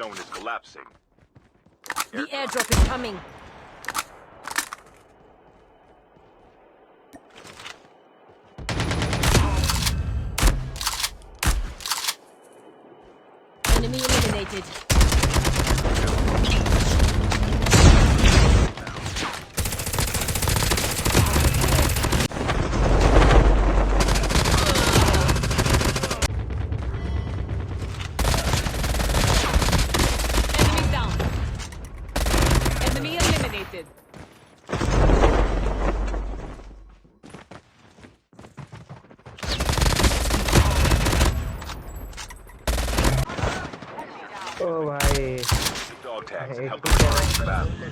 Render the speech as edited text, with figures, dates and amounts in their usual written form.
zone is collapsing. The airdrop is coming. Enemy eliminated. Enemy down. Enemy eliminated. ओ भाई Dog tags एक help तो us fight the battle.